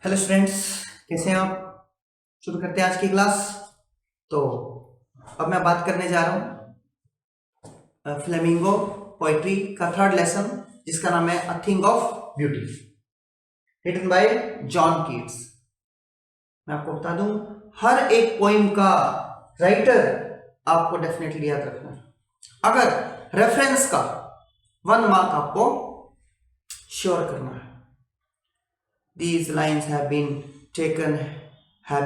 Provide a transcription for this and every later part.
Hello students, कैसे हैं आप। शुरू करते हैं आज की क्लास। तो अब मैं बात करने जा रहा हूँ फ्लेमिंगो पोइट्री का थर्ड लेसन, जिसका नाम है a thing of beauty, written by John Keats. मैं आपको बता दूं, हर एक पोइम का राइटर आपको डेफिनेटली याद रखना है। अगर रेफरेंस का 1 मार्क आपको श्योर करना है। These lines have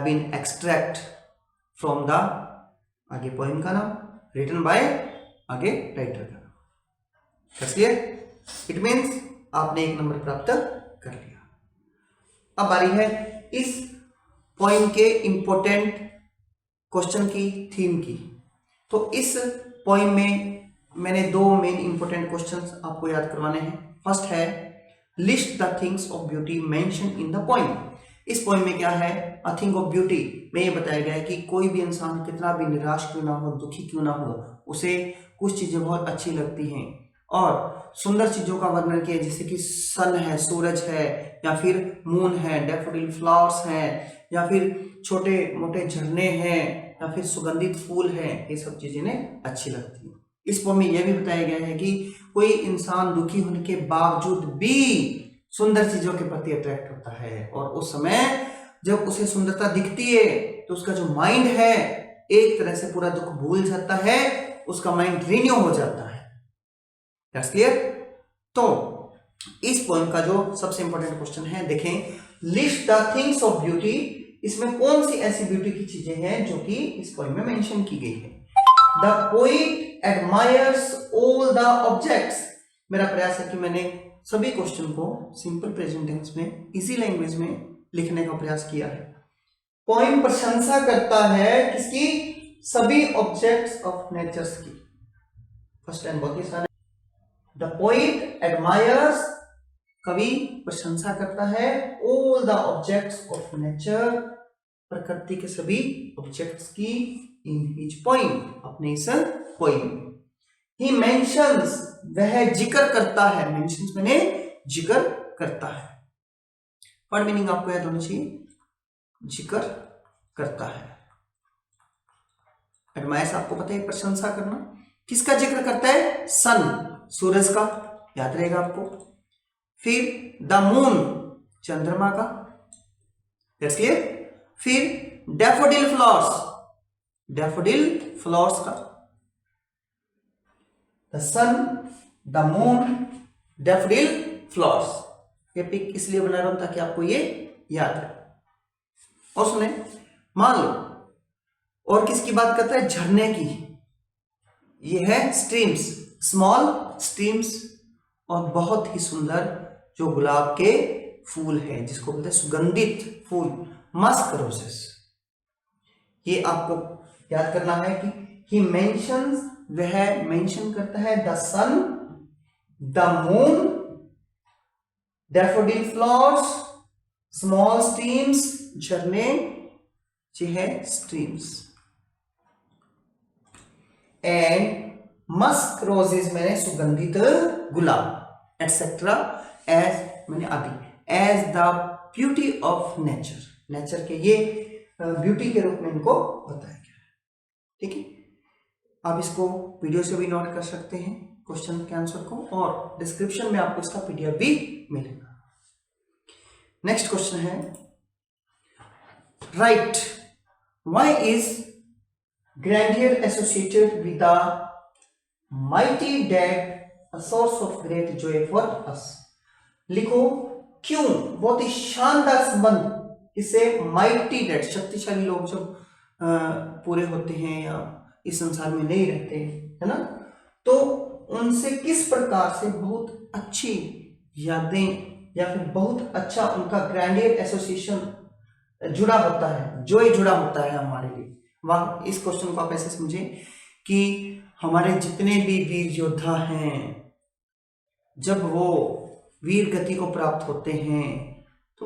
been extract from the आगे पोइम का नाम, written by आगे राइटर का नाम। क्लियर? इट मीन्स आपने 1 नंबर प्राप्त कर लिया। अब बारी है इस पोइम के इंपॉर्टेंट क्वेश्चन की, थीम की। तो इस पोइम में मैंने 2 मेन इंपॉर्टेंट क्वेश्चंस आपको याद करवाने हैं। फर्स्ट है list the things of beauty mention in the poem. इस पोइम में क्या है, अ थिंग ऑफ ब्यूटी में ये बताया गया है कि कोई भी इंसान कितना भी निराश क्यों ना हो, दुखी क्यों ना हो, उसे कुछ चीजें बहुत अच्छी लगती हैं और सुंदर चीजों का वर्णन किया, जैसे कि सन है, सूरज है, या फिर मून है, डैफोडिल फ्लावर्स हैं, या फिर छोटे मोटे झरने हैं, या फिर सुगंधित फूल है। ये सब चीजें इन्हें अच्छी लगती है। इस पोइम में यह भी बताया गया है कि कोई इंसान दुखी होने के बावजूद भी सुंदर चीजों के प्रति अट्रैक्ट होता है, और उस समय जब उसे सुंदरता दिखती है तो उसका जो माइंड है एक तरह से पूरा दुख भूल जाता है, उसका माइंड रिन्यू हो जाता है। That's clear? तो इस पोइम का जो सबसे इंपॉर्टेंट क्वेश्चन है, देखें, list the things of beauty. इसमें कौन सी ऐसी ब्यूटी की चीजें हैं जो कि इस पोइम में मेंशन की गई है। The poet admires all the objects. मेरा प्रयास है कि मैंने सभी क्वेश्चन को सिंपल प्रेजेंट टेंस में इजी लैंग्वेज में लिखने का प्रयास किया है। पोइम प्रशंसा करता है किसकी? सभी ऑब्जेक्ट्स ऑफ नेचर्स की। फर्स्ट टाइम बहुत ही आसान है। द पोइट एडमायर्स, कवि प्रशंसा करता है, all the objects of nature, प्रकृति के सभी ऑब्जेक्ट्स की, इन हिज पोइम, अपने इस पोइम। ही मेंशंस, वह जिक्र करता है, मेंशंस मैंने जिक्र करता है। वर्ड मीनिंग आपको याद होनी चाहिए, जिक्र करता है। एडमायर्स आपको पता है प्रशंसा करना। किसका जिक्र करता है? सन, सूरज का, याद रहेगा आपको। फिर द मून, चंद्रमा का, दैट्स क्लियर। फिर डैफोडिल फ्लावर्स, डैफोडिल फ्लावर्स का। The sun, the moon, daffodil flowers. ये पिक इसलिए बना रहा हूं ताकि आपको ये याद रहे। और सुने, मान लो, और किसकी बात करता है? झरने की। ये है स्ट्रीम्स, स्मॉल स्ट्रीम्स, और बहुत ही सुंदर जो गुलाब के फूल हैं, जिसको बोलते हैं सुगंधित फूल, मस्क रोजेस। ये आपको याद करना है कि ही मेंशंस, वह मेंशन करता है the sun, the moon, daffodil flowers, small streams, झरने, ये है स्ट्रीम्स, एंड मस्क रोजेस मैंने सुगंधित गुलाब, एटसेट्रा, एज मैंने आदि, as the beauty of nature, nature के ये ब्यूटी के रूप में इनको बताया गया है। ठीक है, आप इसको वीडियो से भी नोट कर सकते हैं क्वेश्चन के आंसर को, और डिस्क्रिप्शन में आपको इसका पीडीएफ भी मिलेगा। नेक्स्ट क्वेश्चन है, right, why is grandeur associated with the mighty dead a source of great joy for us। लिखो, क्यों बहुत ही शानदार संबंध इससे माइटी डेड, शक्तिशाली लोग जब पूरे होते हैं या इस संसार में नहीं रहते, है ना, तो उनसे किस प्रकार से बहुत अच्छी यादें या फिर बहुत अच्छा उनका ग्रैंडियर एसोसिएशन जुड़ा होता है, जॉय जुड़ा होता है हमारे लिए। वाह, इस क्वेश्चन को आप ऐसे समझे कि हमारे जितने भी वीर योद्धा हैं, जब वो वीर गति को प्राप्त होते हैं तो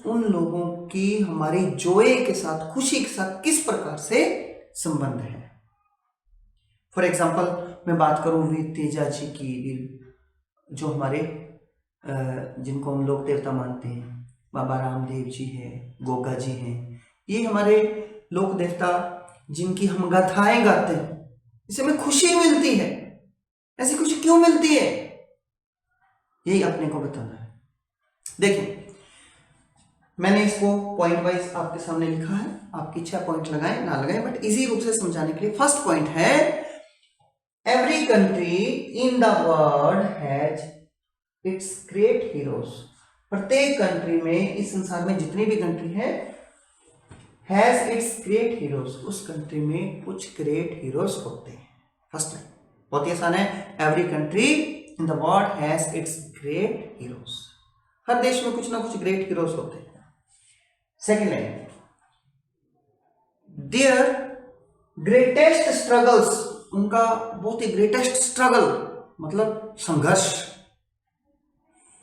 उन लोगों की हमारी जॉय के साथ, खुशी के साथ किस प्रकार से संबंध है। फॉर एग्जाम्पल मैं बात करूं वीर तेजा जी की, वीर जो हमारे जिनको हम लोग देवता मानते हैं, बाबा रामदेव जी है, गोगा जी हैं, ये हमारे लोक देवता जिनकी हम गाथाएं गाते हैं, इससे हमें खुशी मिलती है। ऐसी खुशी क्यों मिलती है, यही अपने को बताना है। देखिए मैंने इसको पॉइंट वाइज आपके सामने लिखा है, आपकी इच्छा पॉइंट लगाएं ना लगाएं, बट इजी रूप से समझाने के लिए फर्स्ट पॉइंट है every country in the world has its great heroes. प्रत्येक कंट्री में, इस संसार में जितनी भी कंट्री है, हैज इट्स ग्रेट हीरोज, उस कंट्री में कुछ ग्रेट हीरोज होते हैं। फर्स्ट लाइन बहुत ही आसान है, every country in the world has its great heroes. हर देश में कुछ ना कुछ ग्रेट हीरोज होते हैं। Second line, their greatest struggles, उनका बहुत ही ग्रेटेस्ट स्ट्रगल मतलब संघर्ष,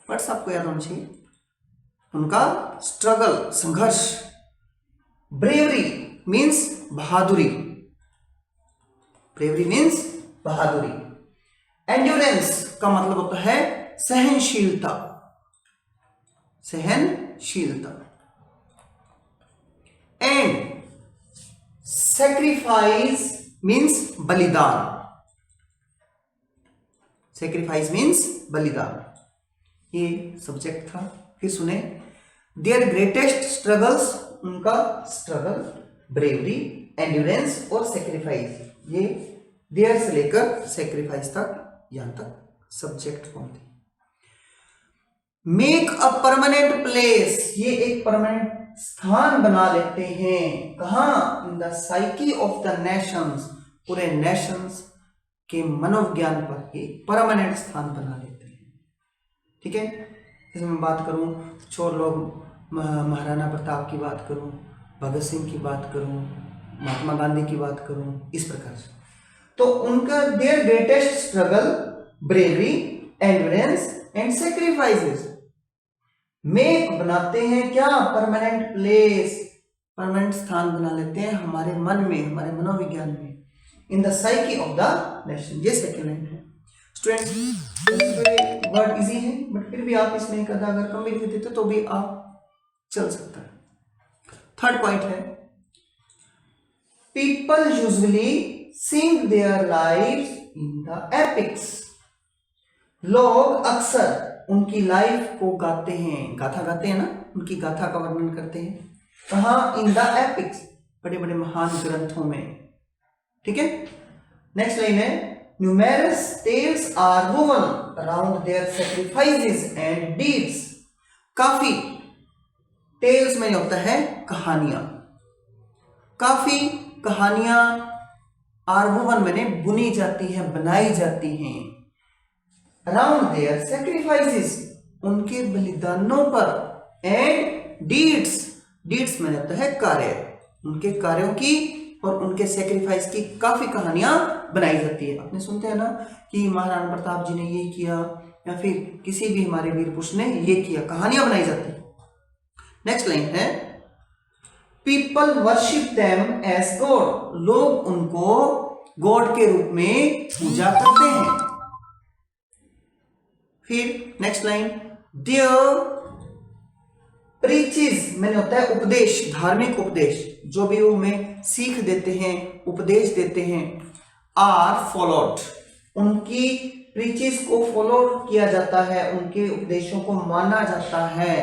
वर्ड्स आपको याद होना चाहिए, उनका स्ट्रगल संघर्ष। ब्रेवरी मीन्स बहादुरी, ब्रेवरी मीन्स बहादुरी। एंड्योरेंस का मतलब होता है सहनशीलता, सहनशीलता। एंड सैक्रिफाइस मीन्स बलिदान, सैक्रिफाइस मीन्स बलिदान, ये सब्जेक्ट था। फिर सुने, देयर ग्रेटेस्ट स्ट्रगल्स, उनका स्ट्रगल, ब्रेवरी, एंड्योरेंस और सैक्रिफाइस, ये देयर से लेकर सैक्रिफाइस तक, यहां तक सब्जेक्ट फॉर्म थी। मेक अ परमानेंट प्लेस, ये एक परमानेंट स्थान बना लेते हैं, कहां, in the psyche of the Nations, पूरे नेशंस के मनोविज्ञान पर एक परमानेंट स्थान बना लेते हैं। ठीक है, जैसे मैं बात करूं, छोर लोग महाराणा प्रताप की बात करूं, भगत सिंह की बात करूं, महात्मा गांधी की बात करूं, इस प्रकार से, तो उनका their greatest struggle, bravery, endurance and sacrifices, make बनाते हैं क्या, परमानेंट प्लेस, परमानेंट स्थान बना लेते हैं हमारे मन में, हमारे मनोविज्ञान में, in the psyche of the nation. ये सेकेंड लाइन है। स्टूडेंट वर्ड इजी है, बट फिर भी आप इसमें एक आधा अगर कम भी लिख देते तो भी आप चल सकता है। थर्ड पॉइंट है, people usually sing their lives in the epics, लोग अक्सर उनकी लाइफ को गाते हैं, गाथा गाते हैं ना, उनकी गाथा का वर्णन करते हैं, कहां, इन द एपिक्स, बड़े बड़े महान ग्रंथों में। ठीक है, नेक्स्ट लाइन है, numerous tales are woven around their sacrifices and deeds, काफी, टेल्स में होता है कहानियां, काफी कहानियां आर वोवन मैंने बुनी जाती हैं, बनाई जाती हैं, अराउंड देयर सैक्रिफाइसेस, उनके बलिदानों पर, एंड डीड्स, डीड्स में होता है कार्य, उनके कार्यों की और उनके सैक्रिफाइस की काफी कहानियां बनाई जाती है। आपने सुनते हैं ना कि महाराणा प्रताप जी ने ये किया, या फिर किसी भी हमारे वीर पुरुष ने ये किया, कहानियां बनाई जाती है। नेक्स्ट लाइन है, people worship them as god, लोग उनको गॉड के रूप में पूजा करते हैं। फिर नेक्स्ट लाइन, देयर प्रीचेस मैंने होता है उपदेश, धार्मिक उपदेश, जो भी वो हमें सीख देते हैं, उपदेश देते हैं, आर फॉलोड, उनकी प्रीचेस को फॉलो किया जाता है, उनके उपदेशों को माना जाता है,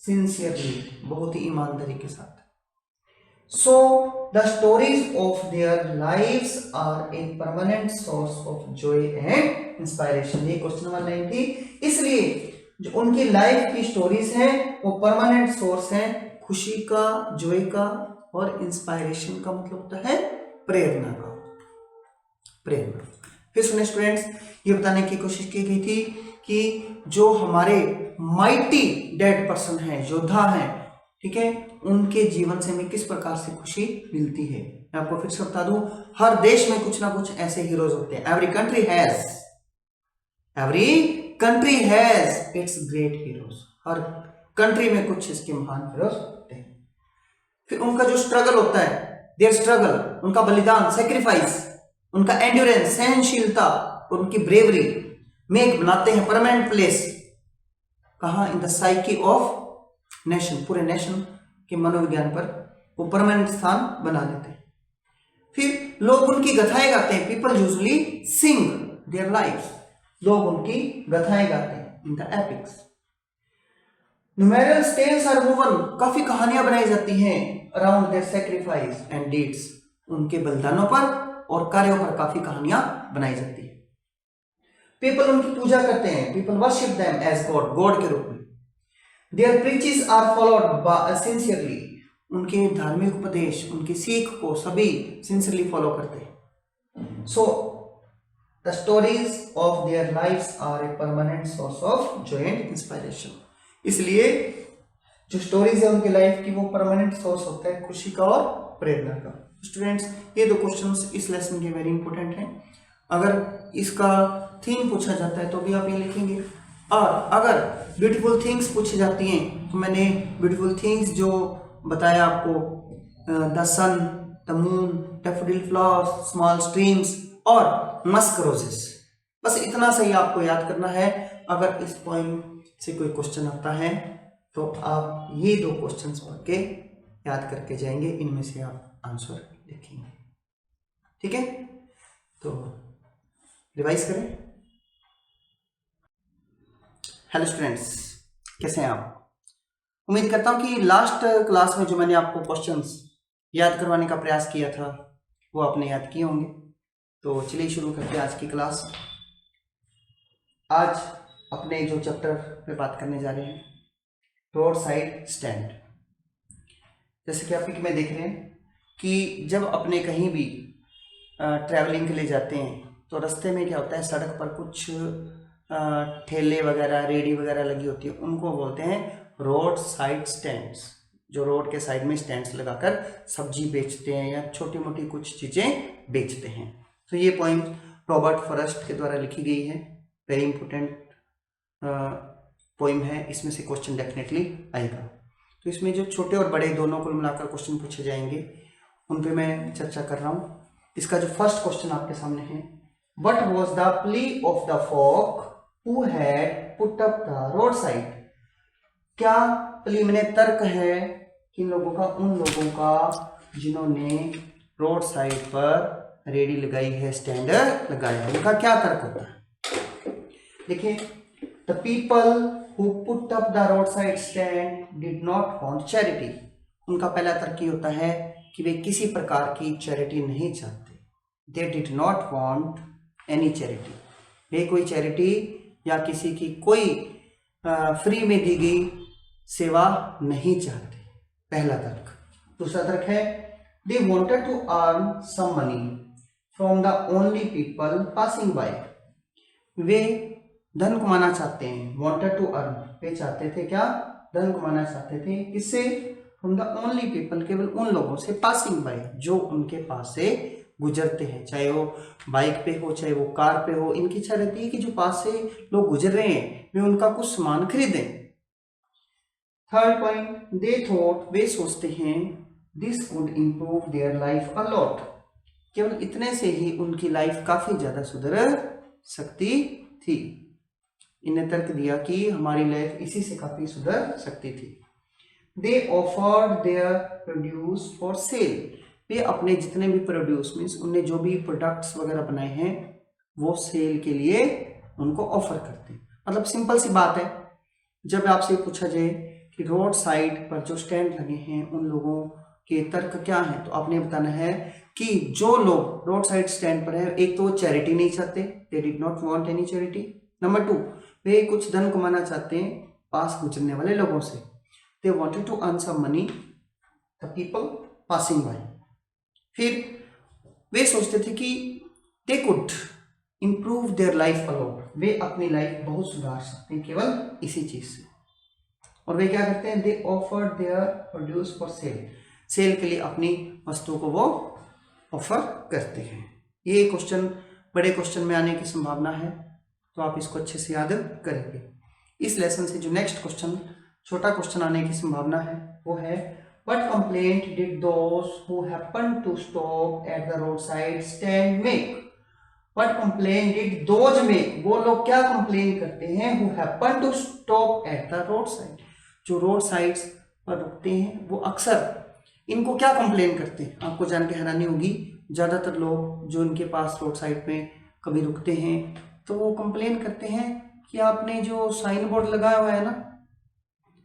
सिंसियरली, बहुत ही ईमानदारी के साथ। So the stories of their lives are a permanent source of joy and inspiration, ये क्वेश्चन नंबर 9 थी। इसलिए जो उनकी लाइफ की स्टोरीज हैं वो परमानेंट सोर्स हैं खुशी का, जॉय का और इंस्पायरेशन का, मतलब होता है प्रेरणा का, प्रेरणा। फिर सुने स्टूडेंट्स, ये बताने की कोशिश की गई थी कि जो हमारे माइटी डेड पर्सन हैं, योद्धा हैं, ठीक है, उनके जीवन से हमें किस प्रकार से खुशी मिलती है। मैं आपको फिर से बता दूं, हर देश में कुछ ना कुछ ऐसे हीरोज होते हैं। Every country has its great heroes, her country में कुछ इसके महान हीरोज होते हैं। फिर उनका जो स्ट्रगल होता है, देयर स्ट्रगल, उनका बलिदान, सैक्रिफाइस, उनका एंड्योरेंस, सहनशीलता, और उनकी ब्रेवरी, मेक बनाते हैं परमानेंट प्लेस, कहां, in the psyche of nation, पूरे नेशन के मनोविज्ञान पर वो परमानेंट स्थान बना देते हैं। फिर लोग उनकी गाथाएं गाते हैं, people usually sing their lives, लोग उनकी गाथाएं गाते हैं in the epics. Numeral tales are woven, काफी कहानियां बनाई जाती हैं around their sacrifice and deeds, उनके बलिदानों पर और कार्यों पर काफी कहानियां बनाई जाती है। पीपल उनकी पूजा करते हैं, people worship them as god, god के रूप में। Their preaches are followed sincerely, उनके धार्मिक उपदेश, उनकी सीख को सभी सिंसियरली फॉलो करते हैं। So the stories of their lives are a permanent source of joy and inspiration, इसलिए जो स्टोरीज है उनके लाइफ की वो परमानेंट सोर्स होता है खुशी का और प्रेरणा का। स्टूडेंट्स, ये दो क्वेश्चंस इस लेसन के वेरी इंपॉर्टेंट हैं। अगर इसका थीम पूछा जाता है तो भी आप ये लिखेंगे, और अगर ब्यूटीफुल थिंग्स पूछी जाती हैं तो मैंने ब्यूटीफुल थिंग्स जो बताया आपको, the sun, the moon, daffodil flowers, small streams और मस्क रोजेस, बस इतना सही आपको याद करना है। अगर इस पॉइंट से कोई क्वेश्चन आता है तो आप ये दो क्वेश्चंस पढ़ के याद करके जाएंगे, इनमें से आप आंसर लिखेंगे। ठीक है, तो रिवाइज करें। हेलो स्टूडेंट्स, कैसे हैं आप? उम्मीद करता हूं कि लास्ट क्लास में जो मैंने आपको क्वेश्चंस याद करवाने का प्रयास किया था वो आपने याद किए होंगे। तो चलिए शुरू करते हैं आज की क्लास। आज अपने जो चैप्टर पे बात करने जा रहे हैं, रोड साइड स्टैंड। जैसे कि आप पिक में देख रहे हैं कि जब अपने कहीं भी ट्रैवलिंग के लिए जाते हैं तो रास्ते में क्या होता है, सड़क पर कुछ ठेले वगैरह, रेडी वगैरह लगी होती है, उनको बोलते हैं रोड साइड स्टैंड्स, जो रोड के साइड में स्टैंड्स लगाकर सब्जी बेचते हैं या छोटी मोटी कुछ चीज़ें बेचते हैं। तो ये पॉइंट रॉबर्ट फॉरेस्ट के द्वारा लिखी गई है, वेरी इंपॉर्टेंट पोइम है, इसमें से क्वेश्चन डेफिनेटली आएगा। तो इसमें जो छोटे और बड़े दोनों को मिलाकर क्वेश्चन पूछे जाएंगे उन पे मैं चर्चा कर रहा हूँ। इसका जो फर्स्ट क्वेश्चन आपके सामने है, what was the plea of the folk who had put up the road side. क्या प्ली मैंने तर्क है किन लोगों का, उन लोगों का जिन्होंने रोड साइड पर रेडी लगाई है, स्टैंड लगाया है, उनका क्या तर्क होता है? देखिए, the people who put up the road side stand did not want charity. उनका पहला तर्क ये होता है कि वे किसी प्रकार की चैरिटी नहीं चाहते। They did not want any charity, वे कोई चैरिटी या किसी की कोई फ्री में दी गई सेवा नहीं चाहते, पहला तर्क। दूसरा तर्क है, they wanted to earn some money from the only people passing by. वे धन कमाना चाहते हैं, वांटेड टू अर्न, वे चाहते थे क्या, धन कमाना चाहते थे, किससे, फ्रॉम द ओनली पीपल, केवल उन लोगों से, पासिंग बाय, जो उनके पास से गुजरते हैं, चाहे वो बाइक पे हो चाहे वो कार पे हो। इनकी इच्छा रहती है कि जो पास से लोग गुजर रहे हैं वे उनका कुछ सामान खरीदें। थर्ड पॉइंट, दे थॉट, वे सोचते हैं, this would improve their life a lot, केवल इतने से ही उनकी लाइफ काफी ज्यादा सुधर सकती थी। इन्हें तर्क दिया कि हमारी लाइफ इसी से काफी सुधर सकती थी। They offered their produce for sale, वे अपने जितने भी प्रोड्यूस मीन्स उनने जो भी प्रोडक्ट्स वगैरह बनाए हैं वो सेल के लिए उनको ऑफर करते हैं। मतलब सिंपल सी बात है, जब आपसे पूछा जाए कि रोड साइड पर जो स्टैंड लगे हैं उन लोगों के तर्क क्या हैं, तो आपने बताना है कि जो लोग रोड साइड स्टैंड पर है, एक तो वो चैरिटी नहीं चाहते, they did not want any charity. Number 2, वे कुछ धन कमाना चाहते हैं पास गुजरने वाले लोगों से, they wanted to earn some money the people passing by. फिर वे सोचते थे कि they could improve their life a lot, वे अपनी लाइफ बहुत सुधार सकते हैं केवल इसी चीज से। और वे क्या करते हैं, they offer their produce for sale, sale के लिए अपनी वस्तुओं को वो ऑफर करते हैं। ये क्वेश्चन बड़े क्वेश्चन में आने की संभावना है, तो आप इसको अच्छे से याद करेंगे। इस लेसन से जो नेक्स्ट क्वेश्चन, छोटा क्वेश्चन आने की संभावना है वो है, What complaint did those who happened to stop at the roadside stand make? What complaint did those make? वो लोग क्या complain करते हैं who happened to stop at the roadside? जो रोड साइड्स पर रुकते हैं वो अक्सर इनको क्या कंप्लेन करते हैं, आपको जान के हैरानी होगी। ज़्यादातर लोग जो इनके पास रोड साइड पे कभी रुकते हैं तो वो कंप्लेन करते हैं कि आपने जो साइन बोर्ड लगाया हुआ है ना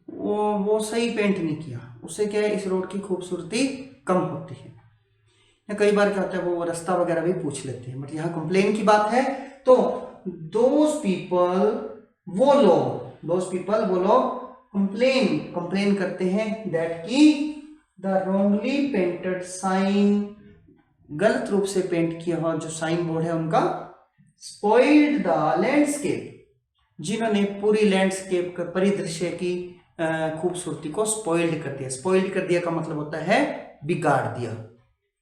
वो सही पेंट नहीं किया, उससे क्या है इस रोड की खूबसूरती कम होती है। या कई बार क्या होता है वो रास्ता वगैरह भी पूछ लेते हैं, बट यहाँ कंप्लेन की बात है तो दोज पीपल वो लोग कंप्लेन करते हैं दैट की द रॉन्गली पेंटेड साइन, गलत रूप से पेंट किया हुआ जो साइन बोर्ड है उनका, स्पॉइल्ड द लैंडस्केप, जिन्होंने पूरी लैंडस्केप का परिदृश्य की खूबसूरती को स्पॉइल्ड कर दिया। स्पॉइल्ड कर दिया का मतलब होता है बिगाड़ दिया।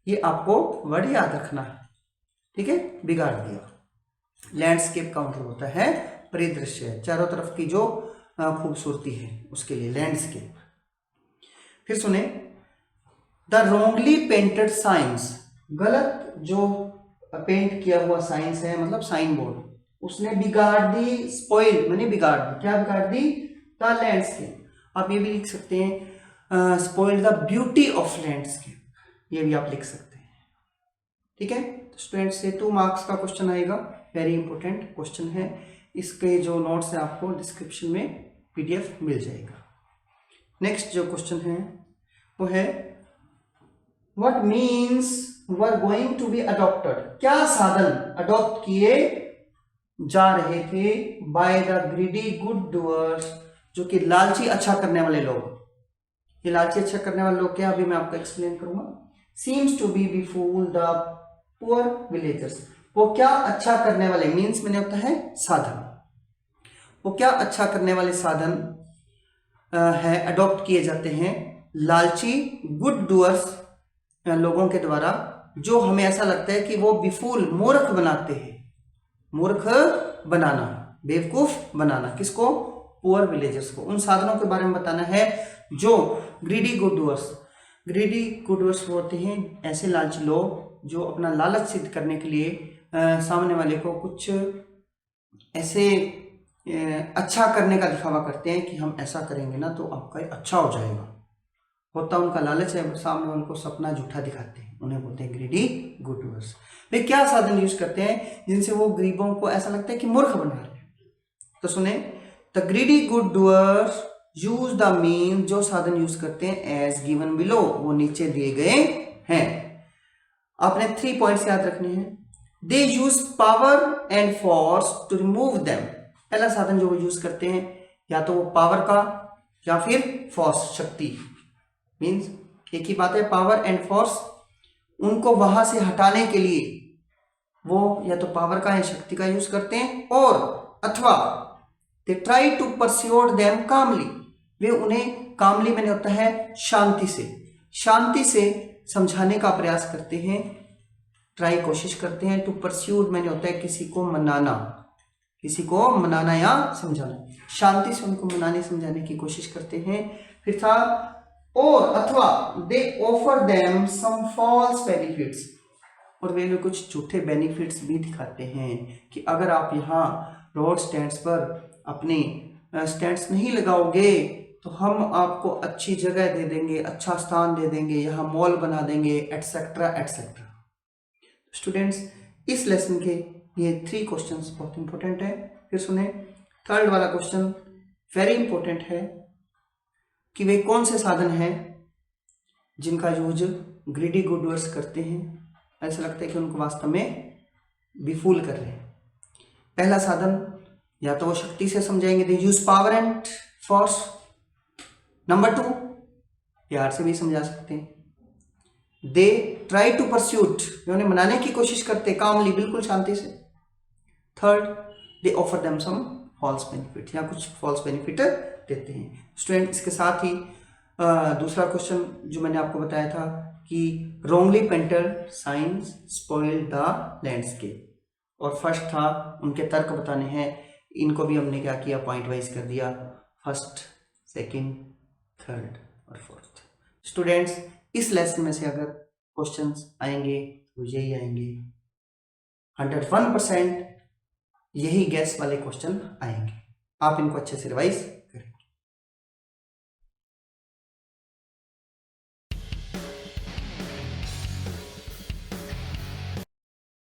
ये आपको वर्ड याद रखना है, ठीक है, बिगाड़ दिया। लैंडस्केप का मतलब होता है परिदृश्य, चारों तरफ की जो खूबसूरती है उसके लिए लैंडस्केप। फिर सुने, द रॉन्गली पेंटेड साइंस, गलत जो पेंट किया हुआ साइंस है मतलब साइन बोर्ड, उसने बिगाड़ दी, स्पॉइल मैंने बिगाड़ दी, क्या बिगाड़ दी, द लैंडस्केप। आप ये भी लिख सकते हैं spoil the beauty of landscape, ये भी आप लिख सकते हैं, ठीक है। तो स्टूडेंट से 2 मार्क्स का क्वेश्चन आएगा, वेरी इंपॉर्टेंट क्वेश्चन है। इसके जो नोट्स है आपको डिस्क्रिप्शन में PDF मिल जाएगा। नेक्स्ट जो क्वेश्चन है वो है what means were going to be adopted, क्या साधन अडॉप्ट किए जा रहे थे by the greedy good doers, जो कि लालची अच्छा करने वाले लोग। ये लालची अच्छा करने वाले लोग क्या, अभी मैं आपको एक्सप्लेन करूंगा। Seems to be befool the poor villagers, वो क्या अच्छा करने वाले, मीन्स मैंने होता है साधन, वो क्या अच्छा करने वाले साधन है अडॉप्ट किए जाते हैं लालची गुड डूअर्स लोगों के द्वारा, जो हमें ऐसा लगता है कि वो बिफूल मूर्ख बनाते हैं। मूर्ख बनाना, बेवकूफ बनाना, किसको, पुअर विलेजर्स को। उन साधनों के बारे में बताना है जो greedy good doers, greedy good doers होते हैं ऐसे लालची लोग जो अपना लालच सिद्ध करने के लिए सामने वाले को कुछ ऐसे अच्छा करने का दिखावा करते हैं कि हम ऐसा करेंगे ना तो आपका अच्छा हो जाएगा। होता उनका लालच है, सामने उनको सपना झूठा दिखाते हैं, उन्हें बोलते हैं ग्रीडी गुड डूअर्स। वे क्या साधन यूज करते हैं जिनसे वो गरीबों को ऐसा लगता है कि मूर्ख बना रहे हैं। तो सुने, the greedy good doers use the mean, जो साधन यूज करते हैं एज गिवन बिलो, वो नीचे दिए गए हैं। आपने 3 पॉइंट्स याद रखने हैं। They use power and force to remove them, पहला साधन जो वो यूज करते हैं या तो वो पावर का या फिर फोर्स, शक्ति, मीन्स एक ही बात है, पावर एंड फोर्स, उनको वहां से हटाने के लिए वो या तो पावर का या शक्ति का यूज करते हैं, और अथवा they try to persuade them calmly, वे उन्हें कामली मैंने होता है शांति से समझाने का प्रयास करते हैं, ट्राई कोशिश करते हैं, टू परस्यूड मैंने होता है किसी को मनाना या समझाना, शांति से उनको मनाने समझाने की कोशिश करते हैं। फिर था और अथवा they offer them some false benefits, और वे लोग कुछ झूठे बेनिफिट्स भी दिखाते हैं कि अगर आप यहाँ रोड स्टैंड्स पर अपने स्टैंड्स नहीं लगाओगे तो हम आपको अच्छी जगह दे देंगे, अच्छा स्थान दे देंगे, यहाँ मॉल बना देंगे, एटसेट्रा एटसेट्रा। स्टूडेंट्स, इस लेसन के ये 3 क्वेश्चंस बहुत इंपॉर्टेंट है। फिर सुने, थर्ड वाला क्वेश्चन वेरी इंपॉर्टेंट है कि वे कौन से साधन हैं जिनका यूज ग्रीडी गुड डूअर्स करते हैं, ऐसा लगता है कि उनको वास्तव में बिफूल कर रहे हैं। पहला साधन या तो वो शक्ति से समझाएंगे, they use power and force. Number 2 प्यार से भी समझा सकते हैं, दे ट्राई टू परस्यूट, उन्हें मनाने की कोशिश करते कामली, बिल्कुल शांति से। Third, they offer them some false benefit, या कुछ फॉल्स बेनिफिट देते हैं। स्टूडेंट, इसके साथ ही दूसरा क्वेश्चन जो मैंने आपको बताया था कि wrongly painted science spoil the landscape, और फर्स्ट था उनके तर्क बताने हैं, इनको भी हमने क्या किया, पॉइंट वाइज कर दिया, फर्स्ट, सेकंड, थर्ड और फोर्थ। स्टूडेंट्स, इस लेसन में से अगर क्वेश्चंस आएंगे तो यही आएंगे, 101% यही गैस वाले क्वेश्चन आएंगे। आप इनको अच्छे से रिवाइज